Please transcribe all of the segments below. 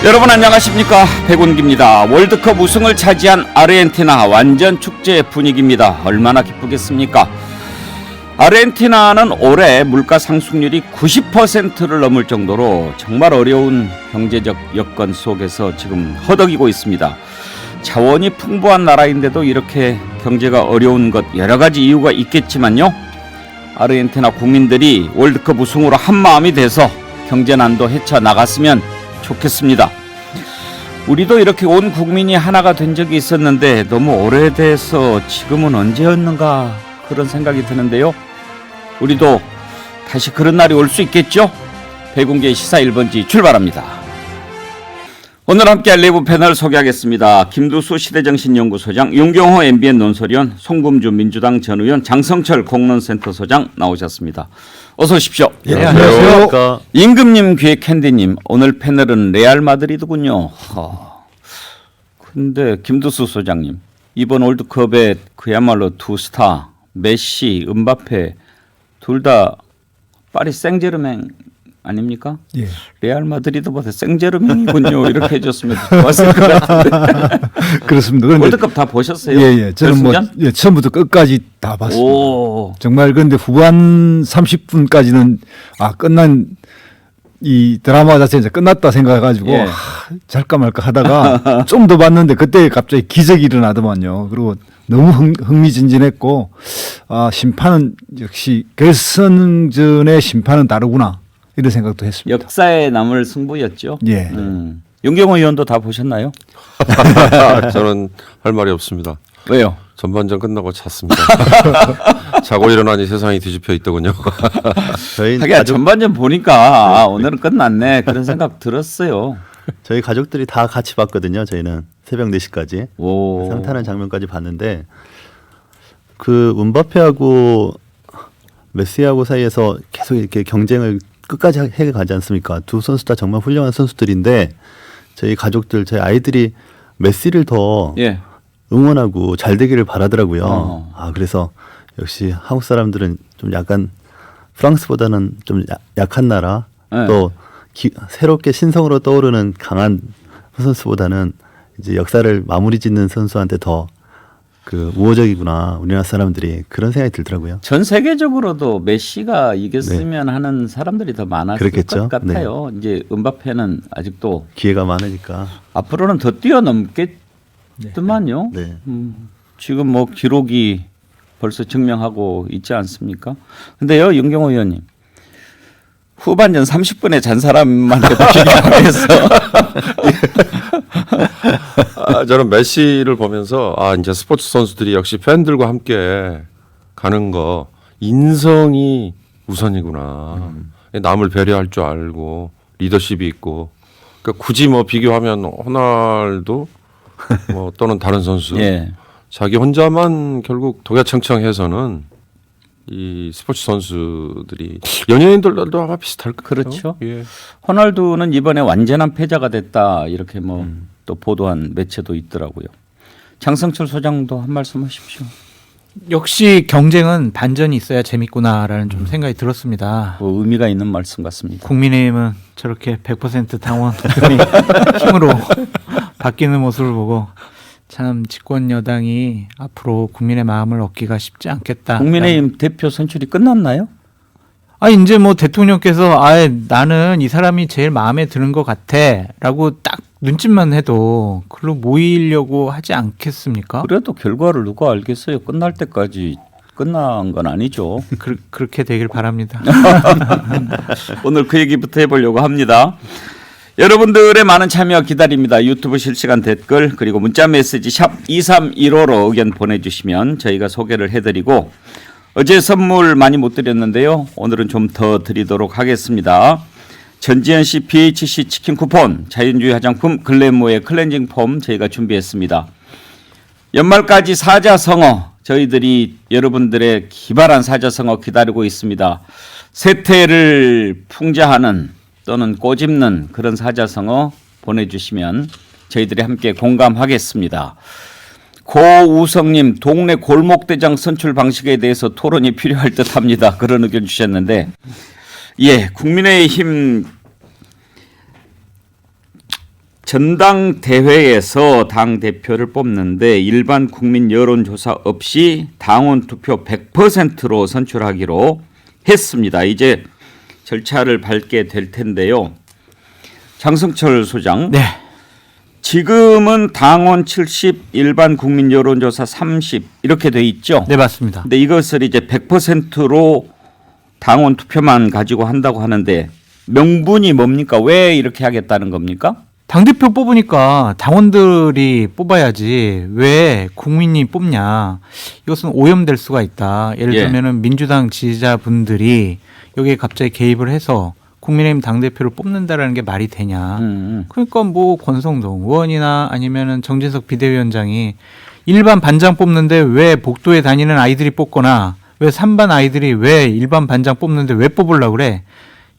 여러분 안녕하십니까, 백운기입니다. 월드컵 우승을 차지한 아르헨티나 완전 축제 분위기입니다. 얼마나 기쁘겠습니까? 아르헨티나는 올해 물가 상승률이 90%를 넘을 정도로 정말 어려운 경제적 여건 속에서 지금 허덕이고 있습니다. 자원이 풍부한 나라인데도 이렇게 경제가 어려운 것 여러 가지 이유가 있겠지만요, 아르헨티나 국민들이 월드컵 우승으로 한마음이 돼서 경제난도 헤쳐나갔으면 좋겠습니다. 우리도 이렇게 온 국민이 하나가 된 적이 있었는데 너무 오래돼서 지금은 언제였는가 그런 생각이 드는데요. 우리도 다시 그런 날이 올 수 있겠죠? 백운기의 시사 1번지 출발합니다. 오늘 함께할 내부 패널 소개하겠습니다. 김두수 시대정신연구소장, 윤경호 MBN 논설위원, 송금주 민주당 전 의원, 장성철 공론센터 소장 나오셨습니다. 어서 오십시오. 네, 안녕하세요. 임금님 귀의 캔디님, 오늘 패널은 레알 마드리드군요. 근데 김두수 소장님, 이번 월드컵에 그야말로 두 스타 메시, 음바페 둘 다 파리 생제르맹 아닙니까? 예. 레알 마드리드보다 생제르맹이군요. 이렇게 해줬으면 좋았을 것 같은데. 그렇습니다. 월드컵 다 보셨어요? 예. 저는 결승전? 처음부터 끝까지 다 봤습니다. 오. 정말 그런데 후반 30분까지는 끝난 이 드라마 자체가 이제 끝났다 생각해가지고 예. 잘까 말까 하다가 좀 더 봤는데 그때 갑자기 기적이 일어나더만요. 그리고 너무 흥미진진했고 심판은 역시 결승전의 심판은 다르구나 이런 생각도 했습니다. 역사에 남을 승부였죠. 예. 윤경호 의원도 다 보셨나요? 저는 할 말이 없습니다. 왜요? 전반전 끝나고 잤습니다. 자고 일어나니 세상이 뒤집혀 있더군요. 하긴 전반전 보니까 오늘은 끝났네 그런 생각 들었어요. 저희 가족들이 다 같이 봤거든요. 저희는 새벽 4시까지 오. 상탄한 장면까지 봤는데 그 음바페하고 메시하고 사이에서 계속 이렇게 경쟁을 끝까지 해 가지 않습니까? 두 선수 다 정말 훌륭한 선수들인데 저희 가족들, 저희 아이들이 메시를 더 예. 응원하고 잘 되기를 바라더라고요. 그래서 역시 한국 사람들은 좀 약간 프랑스보다는 좀 약한 나라, 네. 또 새롭게 신성으로 떠오르는 강한 선수보다는 이제 역사를 마무리 짓는 선수한테 더 그 우호적이구나 우리나라 사람들이 그런 생각이 들더라고요. 전 세계적으로도 메시가 이겼으면 하는 사람들이 더 많았을 그렇겠죠. 것 같아요. 이제 음바페는 아직도 기회가 많으니까. 앞으로는 더 뛰어넘겠더만요. 네. 지금 뭐 기록이 벌써 증명하고 있지 않습니까? 근데요, 윤경호 의원님, 후반전 30분에 잔 사람한테도 비교해서 저는 메시를 보면서 이제 스포츠 선수들이 역시 팬들과 함께 가는 거 인성이 우선이구나. 남을 배려할 줄 알고 리더십이 있고. 그러니까 굳이 뭐 비교하면 호날두 뭐 또는 다른 선수 예. 자기 혼자만 결국 독야청청해서는 이 스포츠 선수들이 연예인들도 아마 비슷할 거예요. 그렇죠. 예. 호날두는 이번에 완전한 패자가 됐다 이렇게 뭐 또 보도한 매체도 있더라고요. 장성철 소장도 한 말씀 하십시오. 역시 경쟁은 반전이 있어야 재밌구나라는 좀 생각이 들었습니다. 뭐 의미가 있는 말씀 같습니다. 국민의힘은 저렇게 100% 당원 힘으로 바뀌는 모습을 보고 참 집권 여당이 앞으로 국민의 마음을 얻기가 쉽지 않겠다. 국민의힘 대표 선출이 끝났나요? 이제 뭐 대통령께서 나는 이 사람이 제일 마음에 드는 것 같아라고 딱 눈짓만 해도 글로 모이려고 하지 않겠습니까? 그래도 결과를 누가 알겠어요. 끝날 때까지 끝난 건 아니죠. 그렇게 되길 바랍니다. 오늘 그 얘기부터 해보려고 합니다. 여러분들의 많은 참여 기다립니다. 유튜브 실시간 댓글 그리고 문자 메시지 샵 2315로 의견 보내주시면 저희가 소개를 해드리고, 어제 선물 많이 못 드렸는데요. 오늘은 좀 더 드리도록 하겠습니다. 전지현 씨 BHC 치킨 쿠폰, 자연주의 화장품 글래모의 클렌징 폼 저희가 준비했습니다. 연말까지 사자성어, 저희들이 여러분들의 기발한 사자성어 기다리고 있습니다. 세태를 풍자하는 또는 꼬집는 그런 사자성어 보내주시면 저희들이 함께 공감하겠습니다. 고우성님, 동네 골목대장 선출 방식에 대해서 토론이 필요할 듯합니다. 그런 의견 주셨는데, 예, 국민의힘 전당대회에서 당 대표를 뽑는데 일반 국민 여론조사 없이 당원 투표 100%로 선출하기로 했습니다. 이제 절차를 밟게 될 텐데요. 장성철 소장. 네. 지금은 당원 70, 일반 국민 여론조사 30 이렇게 돼 있죠. 네, 맞습니다. 근데 이것을 이제 100%로 당원 투표만 가지고 한다고 하는데 명분이 뭡니까? 왜 이렇게 하겠다는 겁니까? 당대표 뽑으니까 당원들이 뽑아야지 왜 국민이 뽑냐. 이것은 오염될 수가 있다. 예를 예. 들면은 민주당 지지자분들이 여기에 갑자기 개입을 해서 국민의힘 당대표를 뽑는다라는 게 말이 되냐. 그러니까 뭐 권성동 의원이나 아니면은 정진석 비대위원장이 일반 반장 뽑는데 왜 복도에 다니는 아이들이 뽑거나 왜 3반 아이들이 왜 일반 반장 뽑는데 왜 뽑으려고 그래.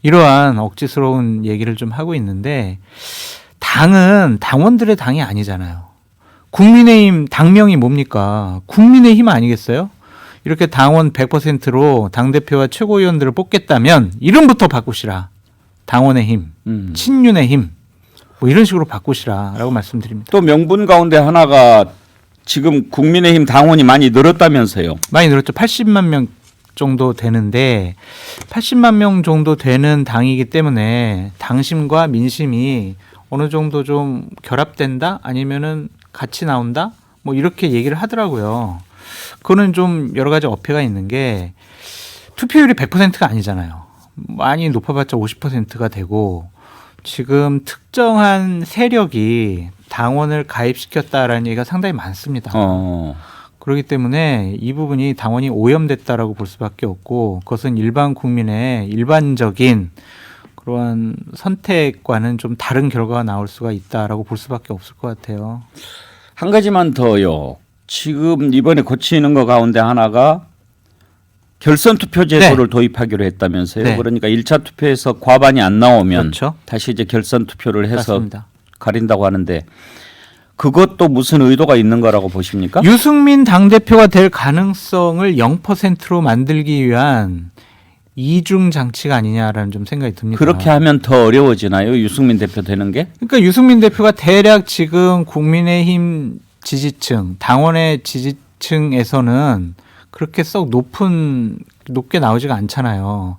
이러한 억지스러운 얘기를 좀 하고 있는데 당은 당원들의 당이 아니잖아요. 국민의힘 당명이 뭡니까? 국민의힘 아니겠어요? 이렇게 당원 100%로 당대표와 최고위원들을 뽑겠다면 이름부터 바꾸시라. 당원의 힘, 친윤의 힘, 뭐 이런 식으로 바꾸시라라고 말씀드립니다. 또 명분 가운데 하나가 지금 국민의힘 당원이 많이 늘었다면서요. 많이 늘었죠. 80만 명 정도 되는데 80만 명 정도 되는 당이기 때문에 당심과 민심이 어느 정도 좀 결합된다? 아니면은 같이 나온다? 뭐 이렇게 얘기를 하더라고요. 그거는 좀 여러 가지 어폐가 있는 게 투표율이 100%가 아니잖아요. 많이 높아봤자 50%가 되고 지금 특정한 세력이 당원을 가입시켰다라는 얘기가 상당히 많습니다. 그렇기 때문에 이 부분이 당원이 오염됐다라고 볼 수밖에 없고 그것은 일반 국민의 일반적인 그러한 선택과는 좀 다른 결과가 나올 수가 있다라고 볼 수밖에 없을 것 같아요. 한 가지만 더요. 지금 이번에 고치는 거 가운데 하나가 결선 투표 제도를 도입하기로 했다면서요. 네. 그러니까 1차 투표에서 과반이 안 나오면 그렇죠. 다시 이제 결선 투표를 해서 맞습니다. 가린다고 하는데 그것도 무슨 의도가 있는 거라고 보십니까? 유승민 당대표가 될 가능성을 0%로 만들기 위한 이중 장치가 아니냐라는 좀 생각이 듭니다. 그렇게 하면 더 어려워지나요? 유승민 대표 되는 게? 그러니까 유승민 대표가 대략 지금 국민의힘 지지층, 당원의 지지층에서는 그렇게 썩 높게 나오지가 않잖아요.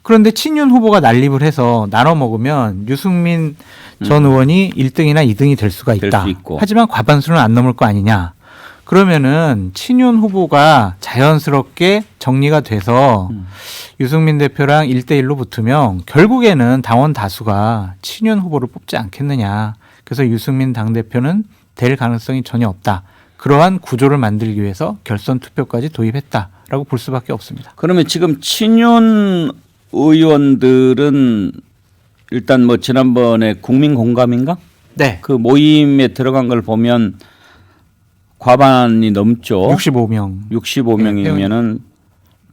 그런데 친윤 후보가 난립을 해서 나눠 먹으면 유승민 전 의원이 1등이나 2등이 될 수가 될 있다. 수 있고. 하지만 과반수는 안 넘을 거 아니냐. 그러면은 친윤 후보가 자연스럽게 정리가 돼서 유승민 대표랑 1대1로 붙으면 결국에는 당원 다수가 친윤 후보를 뽑지 않겠느냐. 그래서 유승민 당대표는 될 가능성이 전혀 없다. 그러한 구조를 만들기 위해서 결선 투표까지 도입했다라고 볼 수밖에 없습니다. 그러면 지금 친윤 의원들은 일단 뭐 지난번에 국민공감인가? 네. 그 모임에 들어간 걸 보면 과반이 넘죠. 65명. 65명이면은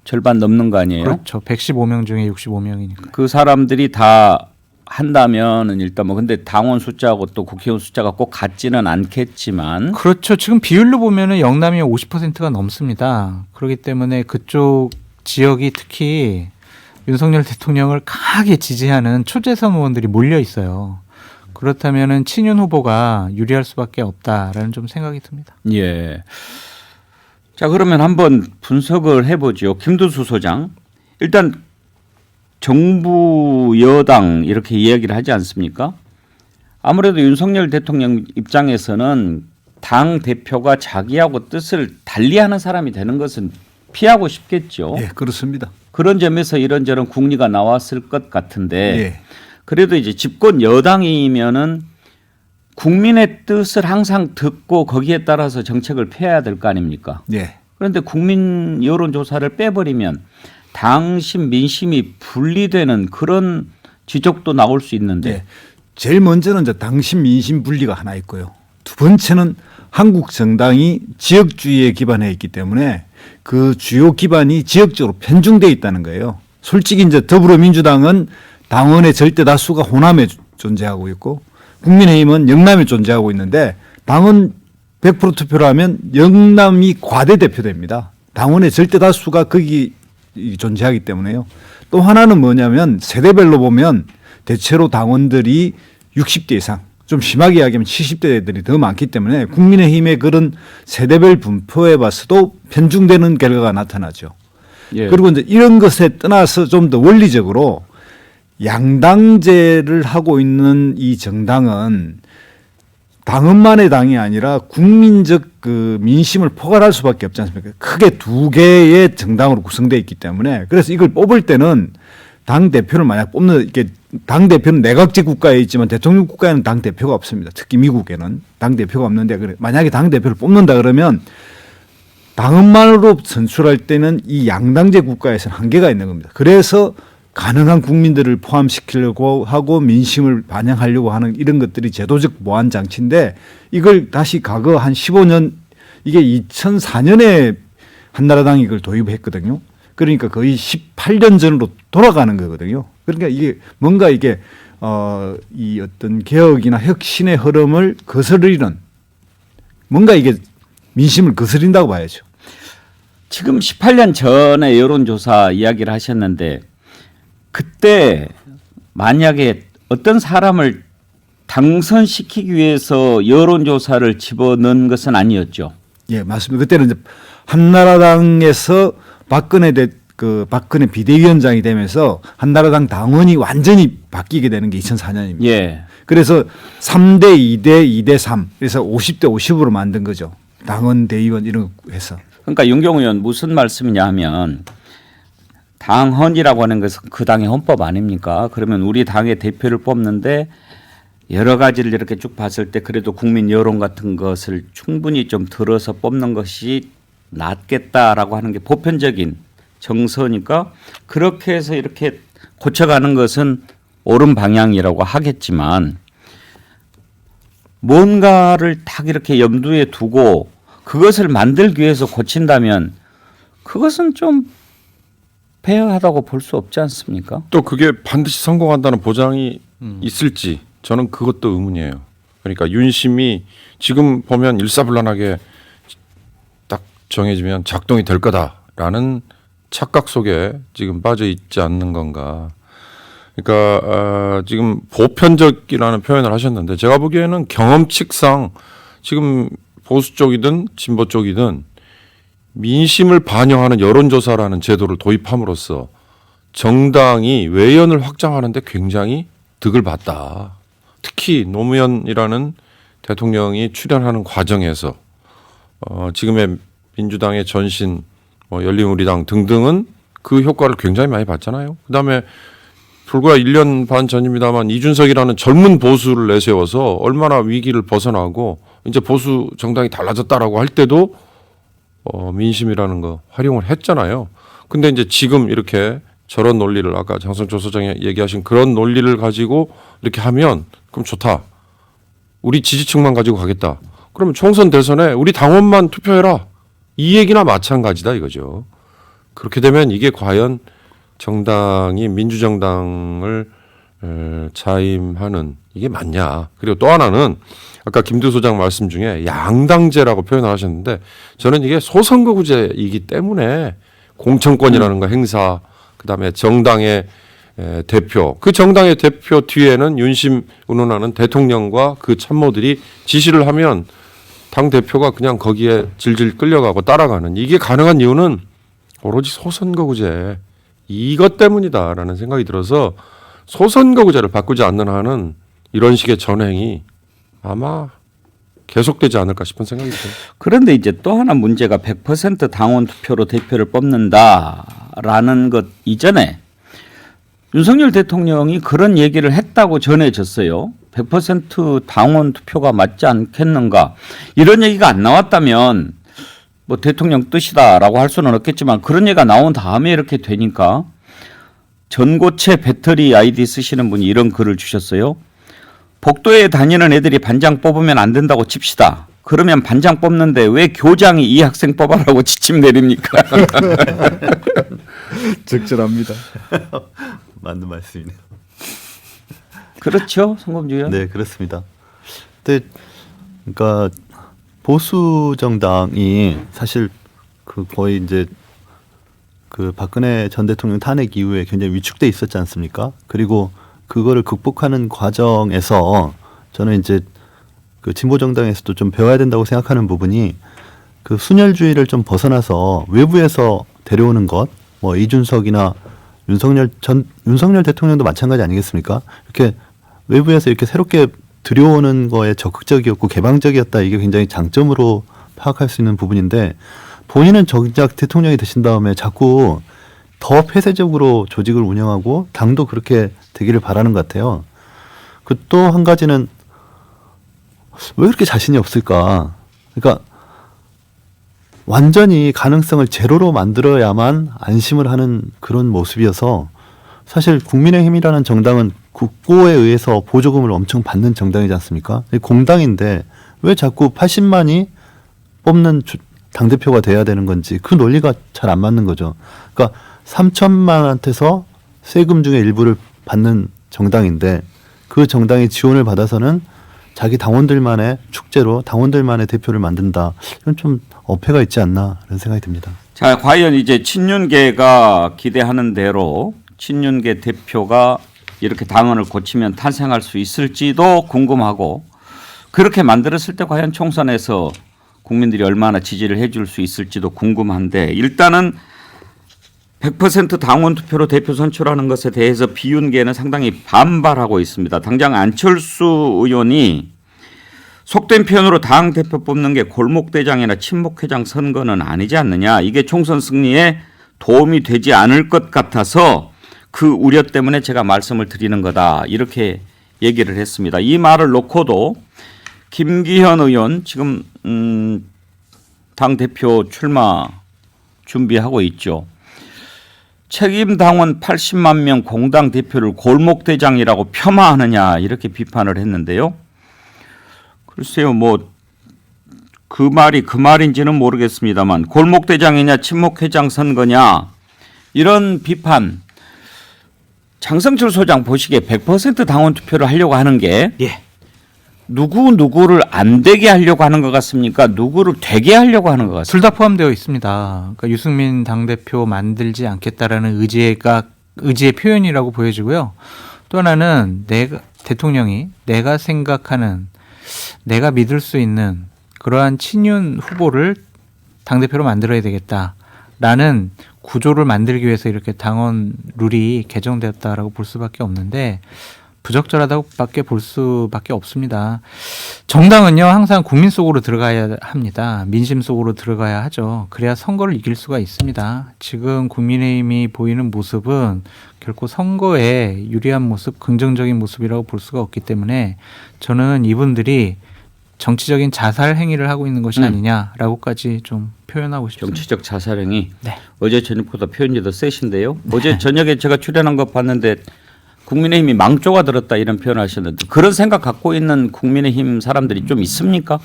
절반 넘는 거 아니에요? 그렇죠. 115명 중에 65명이니까. 그 사람들이 다 한다면은 일단 뭐 근데 당원 숫자하고 또 국회의원 숫자가 꼭 같지는 않겠지만 그렇죠. 지금 비율로 보면은 영남이 50%가 넘습니다. 그렇기 때문에 그쪽 지역이 특히 윤석열 대통령을 강하게 지지하는 초재선 의원들이 몰려 있어요. 그렇다면은 친윤 후보가 유리할 수밖에 없다라는 좀 생각이 듭니다. 예. 자 그러면 한번 분석을 해보죠. 김두수 소장. 일단 정부 여당 이렇게 이야기를 하지 않습니까? 아무래도 윤석열 대통령 입장에서는 당 대표가 자기하고 뜻을 달리하는 사람이 되는 것은 피하고 싶겠죠. 예, 그렇습니다. 그런 점에서 이런저런 궁리가 나왔을 것 같은데 예. 그래도 이제 집권 여당이면은 국민의 뜻을 항상 듣고 거기에 따라서 정책을 펴야 될 거 아닙니까? 예. 그런데 국민 여론조사를 빼버리면 당심 민심이 분리되는 그런 지적도 나올 수 있는데 예. 제일 먼저는 이제 당심 민심 분리가 하나 있고요. 두 번째는 한국 정당이 지역주의에 기반해 있기 때문에 그 주요 기반이 지역적으로 편중돼 있다는 거예요. 솔직히 이제 더불어민주당은 당원의 절대 다수가 호남에 존재하고 있고 국민의힘은 영남에 존재하고 있는데 당원 100% 투표를 하면 영남이 과대대표됩니다. 당원의 절대 다수가 거기 존재하기 때문에요. 또 하나는 뭐냐면 세대별로 보면 대체로 당원들이 60대 이상 좀 심하게 이야기하면 70대들이 더 많기 때문에 국민의힘의 그런 세대별 분포에 봐서도 편중되는 결과가 나타나죠. 예. 그리고 이제 이런 것에 떠나서 좀 더 원리적으로 양당제를 하고 있는 이 정당은 당원만의 당이 아니라 국민적 그 민심을 포괄할 수밖에 없지 않습니까? 크게 두 개의 정당으로 구성되어 있기 때문에 그래서 이걸 뽑을 때는 당 대표를 만약 뽑는 이게 당 대표는 내각제 국가에 있지만 대통령 국가에는 당 대표가 없습니다. 특히 미국에는 당 대표가 없는데 그래 만약에 당 대표를 뽑는다 그러면 당원만으로 선출할 때는 이 양당제 국가에서는 한계가 있는 겁니다. 그래서 가능한 국민들을 포함시키려고 하고 민심을 반영하려고 하는 이런 것들이 제도적 보완 장치인데 이걸 다시 과거 한 15년 이게 2004년에 한나라당이 이걸 도입했거든요. 그러니까 거의 18년 전으로 돌아가는 거거든요. 그러니까 이게 뭔가 이게 이 어떤 개혁이나 혁신의 흐름을 거스르는 뭔가 이게 민심을 거스린다고 봐야죠. 지금 18년 전에 여론조사 이야기를 하셨는데 그때 만약에 어떤 사람을 당선시키기 위해서 여론조사를 집어넣은 것은 아니었죠. 예, 맞습니다. 그때는 이제 한나라당에서 박근혜 비대위원장이 되면서 한나라당 당원이 완전히 바뀌게 되는 게 2004년입니다. 예. 그래서 3대 2대 2대 3 그래서 50대 50으로 만든 거죠. 당원 대의원 이런 거 해서. 그러니까 윤경호 의원 무슨 말씀이냐 하면 당헌이라고 하는 것은 그 당의 헌법 아닙니까? 그러면 우리 당의 대표를 뽑는데 여러 가지를 이렇게 쭉 봤을 때 그래도 국민 여론 같은 것을 충분히 좀 들어서 뽑는 것이 낫겠다라고 하는 게 보편적인 정서니까 그렇게 해서 이렇게 고쳐가는 것은 옳은 방향이라고 하겠지만 뭔가를 딱 이렇게 염두에 두고 그것을 만들기 위해서 고친다면 그것은 좀 폐허하다고 볼 수 없지 않습니까? 또 그게 반드시 성공한다는 보장이 있을지 저는 그것도 의문이에요. 그러니까 윤심이 지금 보면 일사불란하게 딱 정해지면 작동이 될 거다라는 착각 속에 지금 빠져 있지 않는 건가. 그러니까 지금 보편적이라는 표현을 하셨는데 제가 보기에는 경험칙상 지금 보수 쪽이든 진보 쪽이든 민심을 반영하는 여론조사라는 제도를 도입함으로써 정당이 외연을 확장하는 데 굉장히 득을 봤다. 특히 노무현이라는 대통령이 출연하는 과정에서 지금의 민주당의 전신 열린우리당 등등은 그 효과를 굉장히 많이 봤잖아요. 그다음에 불과 1년 반 전입니다만 이준석이라는 젊은 보수를 내세워서 얼마나 위기를 벗어나고 이제 보수 정당이 달라졌다라고 할 때도 민심이라는 거 활용을 했잖아요. 근데 이제 지금 이렇게 저런 논리를 아까 장성철 소장이 얘기하신 그런 논리를 가지고 이렇게 하면 그럼 좋다. 우리 지지층만 가지고 가겠다. 그러면 총선 대선에 우리 당원만 투표해라. 이 얘기나 마찬가지다 이거죠. 그렇게 되면 이게 과연 정당이 민주정당을 자임하는 이게 맞냐. 그리고 또 하나는 아까 김두 소장 말씀 중에 양당제라고 표현을 하셨는데 저는 이게 소선거구제이기 때문에 공천권이라는 거 행사 그다음에 정당의 대표 그 정당의 대표 뒤에는 윤심 운운하는 대통령과 그 참모들이 지시를 하면 당 대표가 그냥 거기에 질질 끌려가고 따라가는 이게 가능한 이유는 오로지 소선거구제 이것 때문이다라는 생각이 들어서 소선거구제를 바꾸지 않는 한은 이런 식의 전행이 아마 계속되지 않을까 싶은 생각이 들어요. 그런데 이제 또 하나 문제가 100% 당원 투표로 대표를 뽑는다라는 것 이전에 윤석열 대통령이 그런 얘기를 했다고 전해졌어요. 100% 당원 투표가 맞지 않겠는가. 이런 얘기가 안 나왔다면 뭐 대통령 뜻이다라고 할 수는 없겠지만 그런 얘기가 나온 다음에 이렇게 되니까 전고체 배터리 아이디 쓰시는 분이 이런 글을 주셨어요. 복도에 다니는 애들이 반장 뽑으면 안 된다고 칩시다. 그러면 반장 뽑는데 왜 교장이 이 학생 뽑아라고 지침 내립니까? 적절합니다. 맞는 말씀이네요. 그렇죠, 송범주 의원? 네, 그렇습니다. 근데 그러니까 보수 정당이 사실 그 거의 이제 그 박근혜 전 대통령 탄핵 이후에 굉장히 위축돼 있었지 않습니까? 그리고 그거를 극복하는 과정에서 저는 이제 그 진보 정당에서도 좀 배워야 된다고 생각하는 부분이 그 순혈주의를 좀 벗어나서 외부에서 데려오는 것, 뭐 이준석이나 윤석열 대통령도 마찬가지 아니겠습니까? 이렇게 외부에서 이렇게 새롭게 들여오는 거에 적극적이었고 개방적이었다, 이게 굉장히 장점으로 파악할 수 있는 부분인데, 본인은 정작 대통령이 되신 다음에 자꾸 더 폐쇄적으로 조직을 운영하고 당도 그렇게 되기를 바라는 것 같아요. 그 또 한 가지는 왜 이렇게 자신이 없을까? 그러니까 완전히 가능성을 제로로 만들어야만 안심을 하는 그런 모습이어서, 사실 국민의힘이라는 정당은 국고에 의해서 보조금을 엄청 받는 정당이지 않습니까? 공당인데 왜 자꾸 80만이 뽑는 당대표가 돼야 되는 건지 그 논리가 잘 안 맞는 거죠. 그러니까 3천만한테서 세금 중에 일부를 받는 정당인데 그 정당이 지원을 받아서는 자기 당원들만의 축제로 당원들만의 대표를 만든다. 이건 좀 어폐가 있지 않나 이런 생각이 듭니다. 자, 과연 이제 친윤계가 기대하는 대로 친윤계 대표가 이렇게 당원을 고치면 탄생할 수 있을지도 궁금하고, 그렇게 만들었을 때 과연 총선에서 국민들이 얼마나 지지를 해줄 수 있을지도 궁금한데, 일단은 100% 당원 투표로 대표 선출하는 것에 대해서 비윤계는 상당히 반발하고 있습니다. 당장 안철수 의원이 속된 표현으로 당 대표 뽑는 게 골목대장이나 친목회장 선거는 아니지 않느냐, 이게 총선 승리에 도움이 되지 않을 것 같아서 그 우려 때문에 제가 말씀을 드리는 거다, 이렇게 얘기를 했습니다. 이 말을 놓고도 김기현 의원 지금 당대표 출마 준비하고 있죠. 책임 당원 80만 명 공당 대표를 골목대장이라고 폄하하느냐, 이렇게 비판을 했는데요. 글쎄요, 뭐 그 말이 그 말인지는 모르겠습니다만 골목대장이냐 친목회장 선거냐, 이런 비판, 장성철 소장 보시기에 100% 당원 투표를 하려고 하는 게 누구를 안 되게 하려고 하는 것 같습니까? 누구를 되게 하려고 하는 것 같습니까? 둘 다 포함되어 있습니다. 그러니까 유승민 당대표 만들지 않겠다라는 의지의 표현이라고 보여지고요. 또 하나는 대통령이 내가 생각하는, 내가 믿을 수 있는 그러한 친윤 후보를 당대표로 만들어야 되겠다라는 구조를 만들기 위해서 이렇게 당원 룰이 개정되었다라고 볼 수밖에 없는데, 부적절하다고밖에 볼 수밖에 없습니다. 정당은요, 항상 국민 속으로 들어가야 합니다. 민심 속으로 들어가야 하죠. 그래야 선거를 이길 수가 있습니다. 지금 국민의힘이 보이는 모습은 결코 선거에 유리한 모습, 긍정적인 모습이라고 볼 수가 없기 때문에 저는 이분들이 정치적인 자살 행위를 하고 있는 것이 아니냐라고까지 좀 표현하고 싶습니다. 정치적 자살행위. 네. 어제 저녁보다 표현이 더 세신데요. 어제 저녁에 제가 출연한 거 봤는데 국민의힘이 망조가 들었다, 이런 표현을 하셨는데, 그런 생각 갖고 있는 국민의힘 사람들이 좀 있습니까?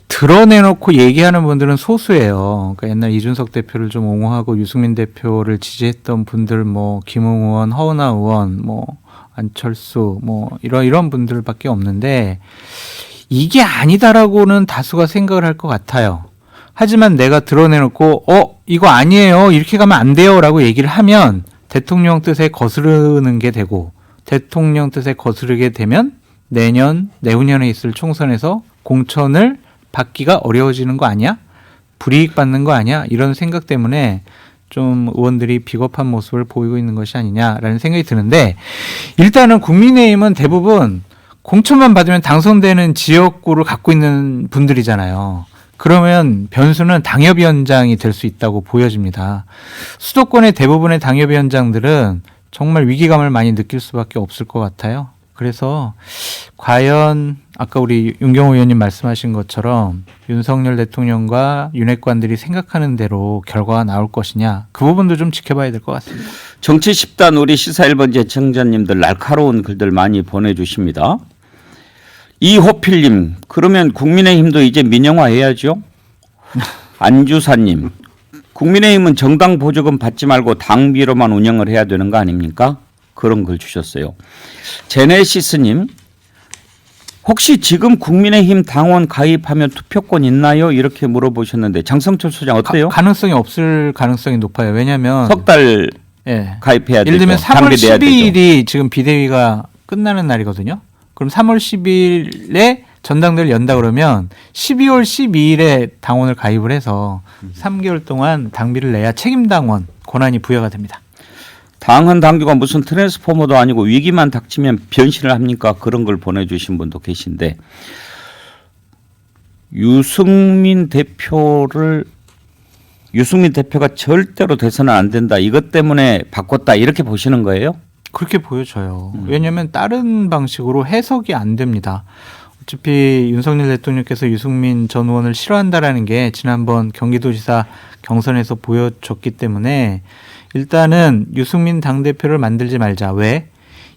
드러내놓고 얘기하는 분들은 소수예요. 그러니까 옛날 이준석 대표를 좀 옹호하고 유승민 대표를 지지했던 분들, 뭐 김웅 의원, 허은하 의원, 뭐 안철수, 뭐 이런 분들밖에 없는데, 이게 아니다라고는 다수가 생각을 할 것 같아요. 하지만 내가 드러내놓고 이거 아니에요, 이렇게 가면 안 돼요라고 얘기를 하면 대통령 뜻에 거스르는 게 되고, 대통령 뜻에 거스르게 되면 내후년에 있을 총선에서 공천을 받기가 어려워지는 거 아니야? 불이익 받는 거 아니야? 이런 생각 때문에 좀 의원들이 비겁한 모습을 보이고 있는 것이 아니냐라는 생각이 드는데, 일단은 국민의힘은 대부분 공천만 받으면 당선되는 지역구를 갖고 있는 분들이잖아요. 그러면 변수는 당협위원장이 될 수 있다고 보여집니다. 수도권의 대부분의 당협위원장들은 정말 위기감을 많이 느낄 수밖에 없을 것 같아요. 그래서 과연 아까 우리 윤경호 의원님 말씀하신 것처럼 윤석열 대통령과 윤핵관들이 생각하는 대로 결과가 나올 것이냐, 그 부분도 좀 지켜봐야 될 것 같습니다. 정치 10단 우리 시사 1번 제청자님들 날카로운 글들 많이 보내주십니다. 이호필님, 그러면 국민의힘도 이제 민영화해야죠? 안주사님, 국민의힘은 정당 보조금 받지 말고 당비로만 운영을 해야 되는 거 아닙니까? 그런 글 주셨어요. 제네시스님, 혹시 지금 국민의힘 당원 가입하면 투표권 있나요? 이렇게 물어보셨는데, 장성철 소장 어때요? 가능성이 없을 가능성이 높아요. 왜냐하면 석 달 가입해야 되죠. 예를 들면 3월 당비 내야 12일이 되죠. 지금 비대위가 끝나는 날이거든요. 그럼 3월 10일에 전당대회를 연다 그러면 12월 12일에 당원을 가입을 해서 3개월 동안 당비를 내야 책임당원 권한이 부여가 됩니다. 당헌 당규가 무슨 트랜스포머도 아니고 위기만 닥치면 변신을 합니까? 그런 걸 보내주신 분도 계신데 유승민 대표가 절대로 돼서는 안 된다. 이것 때문에 바꿨다. 이렇게 보시는 거예요? 그렇게 보여져요. 왜냐하면 다른 방식으로 해석이 안 됩니다. 어차피 윤석열 대통령께서 유승민 전 의원을 싫어한다라는 게 지난번 경기도지사 경선에서 보여줬기 때문에 일단은 유승민 당대표를 만들지 말자. 왜?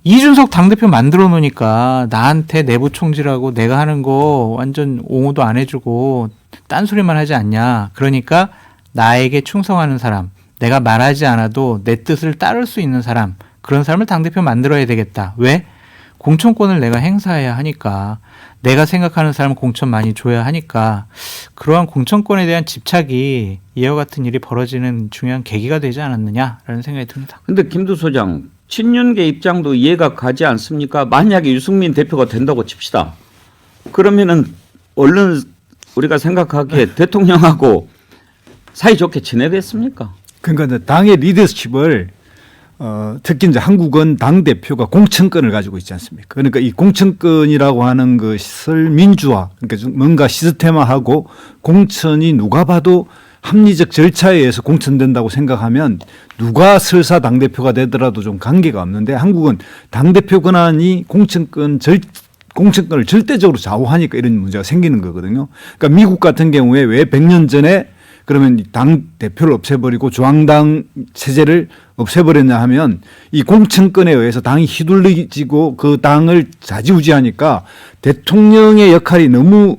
이준석 당대표 만들어 놓으니까 나한테 내부 총질하고 내가 하는 거 완전 옹호도 안 해주고 딴소리만 하지 않냐. 그러니까 나에게 충성하는 사람, 내가 말하지 않아도 내 뜻을 따를 수 있는 사람, 그런 사람을 당대표 만들어야 되겠다. 왜? 공천권을 내가 행사해야 하니까, 내가 생각하는 사람 공천 많이 줘야 하니까, 그러한 공천권에 대한 집착이 이와 같은 일이 벌어지는 중요한 계기가 되지 않았느냐라는 생각이 듭니다. 근데 김두 소장, 친윤계 입장도 이해가 가지 않습니까? 만약에 유승민 대표가 된다고 칩시다. 그러면은 얼른 우리가 생각하기에 대통령하고 사이좋게 지내겠습니까? 그러니까 이제 당의 리더십을 특히 이제 한국은 당 대표가 공천권을 가지고 있지 않습니까? 그러니까 이 공천권이라고 하는 것을 민주화, 그러니까 좀 뭔가 시스템화하고 공천이 누가 봐도 합리적 절차에 의해서 공천된다고 생각하면 누가 설사 당 대표가 되더라도 좀 관계가 없는데 한국은 당 대표 권한이 공천권을 절대적으로 좌우하니까 이런 문제가 생기는 거거든요. 그러니까 미국 같은 경우에 왜 100년 전에 그러면 당 대표를 없애버리고 중앙당 체제를 없애버렸냐 하면 이 공천권에 의해서 당이 휘둘리지고 그 당을 좌지우지하니까 대통령의 역할이 너무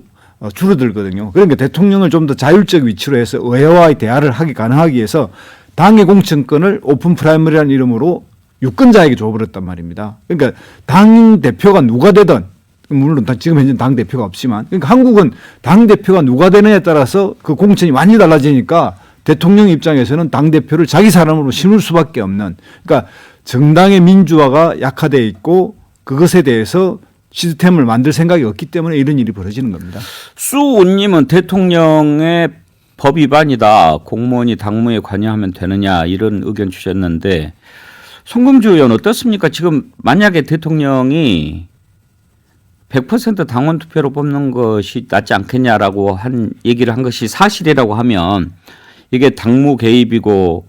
줄어들거든요. 그러니까 대통령을 좀 더 자율적 위치로 해서 의회와의 대화를 하기 가능하기 위해서 당의 공천권을 오픈 프라이머리라는 이름으로 유권자에게 줘버렸단 말입니다. 그러니까 당 대표가 누가 되든 물론 지금 현재 당 대표가 없지만 그러니까 한국은 당 대표가 누가 되느냐에 따라서 그 공천이 많이 달라지니까 대통령 입장에서는 당 대표를 자기 사람으로 심을 수밖에 없는 그러니까 정당의 민주화가 약화되어 있고 그것에 대해서 시스템을 만들 생각이 없기 때문에 이런 일이 벌어지는 겁니다. 수우님은 대통령의 법 위반이다. 공무원이 당무에 관여하면 되느냐 이런 의견 주셨는데 송금주 의원 어떻습니까? 지금 만약에 대통령이 100% 당원 투표로 뽑는 것이 낫지 않겠냐라고 한 얘기를 한 것이 사실이라고 하면 이게 당무 개입이고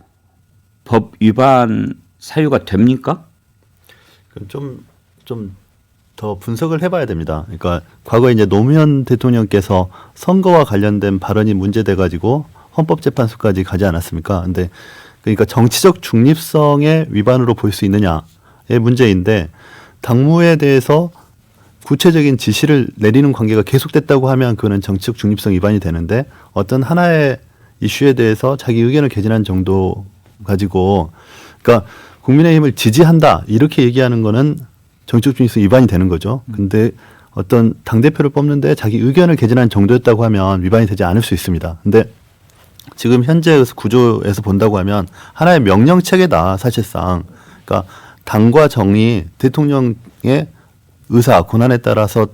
법 위반 사유가 됩니까? 좀 더 분석을 해봐야 됩니다. 그러니까 과거에 이제 노무현 대통령께서 선거와 관련된 발언이 문제돼 가지고 헌법재판소까지 가지 않았습니까? 근데 그러니까 정치적 중립성의 위반으로 볼 수 있느냐의 문제인데 당무에 대해서 구체적인 지시를 내리는 관계가 계속됐다고 하면 그거는 정치적 중립성 위반이 되는데 어떤 하나의 이슈에 대해서 자기 의견을 개진한 정도 가지고 그러니까 국민의힘을 지지한다 이렇게 얘기하는 거는 정치적 중립성 위반이 되는 거죠. 근데 어떤 당대표를 뽑는데 자기 의견을 개진한 정도였다고 하면 위반이 되지 않을 수 있습니다. 근데 지금 현재 구조에서 본다고 하면 하나의 명령체계다 사실상. 그러니까 당과 정이 대통령의 의사 권한에 따라서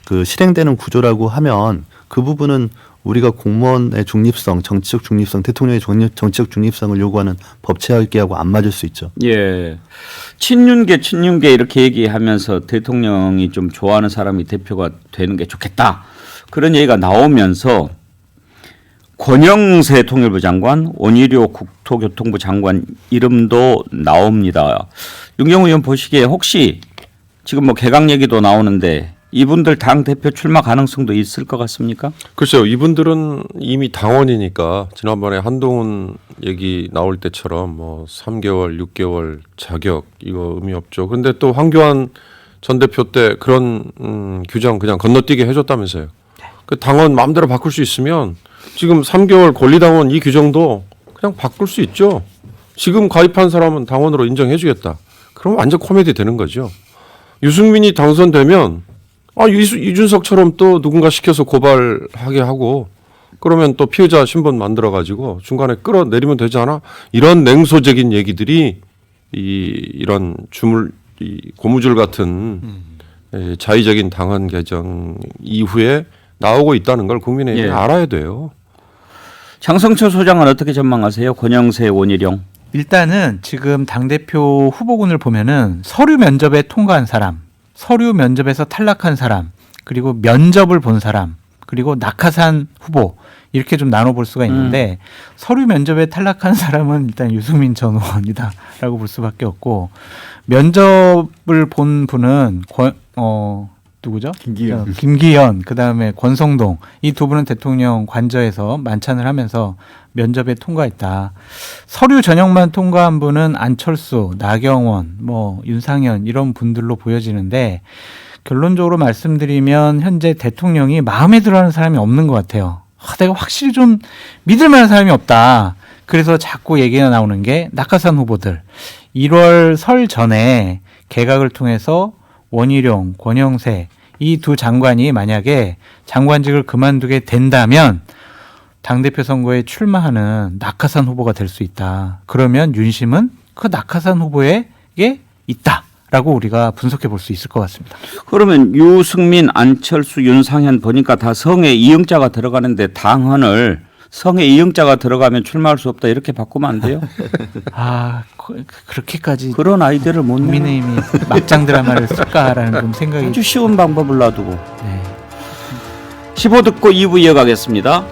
그 실행되는 구조라고 하면 그 부분은 우리가 공무원의 중립성, 정치적 중립성, 대통령의 정치적 중립성을 요구하는 법 체계하고 안 맞을 수 있죠. 예. 친윤계 이렇게 얘기하면서 대통령이 좀 좋아하는 사람이 대표가 되는 게 좋겠다. 그런 얘기가 나오면서 권영세 통일부 장관, 원희룡 국토교통부 장관 이름도 나옵니다. 윤경호 의원 보시기에 혹시 지금 뭐 개각 얘기도 나오는데 이분들 당 대표 출마 가능성도 있을 것 같습니까? 글쎄요. 이분들은 이미 당원이니까 지난번에 한동훈 얘기 나올 때처럼 뭐 3개월, 6개월 자격 이거 의미 없죠. 근데 또 황교안 전 대표 때 그런 규정 그냥 건너뛰게 해줬다면서요. 그 당원 마음대로 바꿀 수 있으면 지금 3개월 권리당원 이 규정도 그냥 바꿀 수 있죠. 지금 가입한 사람은 당원으로 인정해주겠다. 그럼 완전 코미디 되는 거죠. 유승민이 당선되면 이준석처럼 또 누군가 시켜서 고발하게 하고 그러면 또 피의자 신분 만들어가지고 중간에 끌어내리면 되지 않아? 이런 냉소적인 얘기들이 이런 고무줄 같은 자의적인 당헌 개정 이후에 나오고 있다는 걸 국민의힘이 예. 알아야 돼요. 장성철 소장은 어떻게 전망하세요? 권영세, 원희룡. 일단은 지금 당대표 후보군을 보면은 서류 면접에 통과한 사람, 서류 면접에서 탈락한 사람, 그리고 면접을 본 사람, 그리고 낙하산 후보 이렇게 좀 나눠볼 수가 있는데 서류 면접에 탈락한 사람은 일단 유승민 전 의원이다라고 볼 수밖에 없고 면접을 본 분은 누구죠? 김기현. 김기현, 그다음에 권성동 이 두 분은 대통령 관저에서 만찬을 하면서 면접에 통과했다. 서류 전형만 통과한 분은 안철수, 나경원, 뭐 윤상현 이런 분들로 보여지는데 결론적으로 말씀드리면 현재 대통령이 마음에 들어하는 사람이 없는 것 같아요. 내가 확실히 좀 믿을 만한 사람이 없다. 그래서 자꾸 얘기가 나오는 게 낙하산 후보들. 1월 설 전에 개각을 통해서 원희룡, 권영세 이 두 장관이 만약에 장관직을 그만두게 된다면 당대표 선거에 출마하는 낙하산 후보가 될 수 있다. 그러면 윤심은 그 낙하산 후보에게 있다라고 우리가 분석해 볼 수 있을 것 같습니다. 그러면 유승민, 안철수, 윤상현 보니까 다 성에 이응자가 들어가는데 당헌을 성에 이응자가 들어가면 출마할 수 없다 이렇게 바꾸면 안 돼요? 그렇게까지 그런 아이디어를 못 내면 국민의힘이 막장 드라마를 쓸까라는 좀 생각이 아주 쉬운 방법을 놔두고. 네. 15 듣고 2부 이어가겠습니다.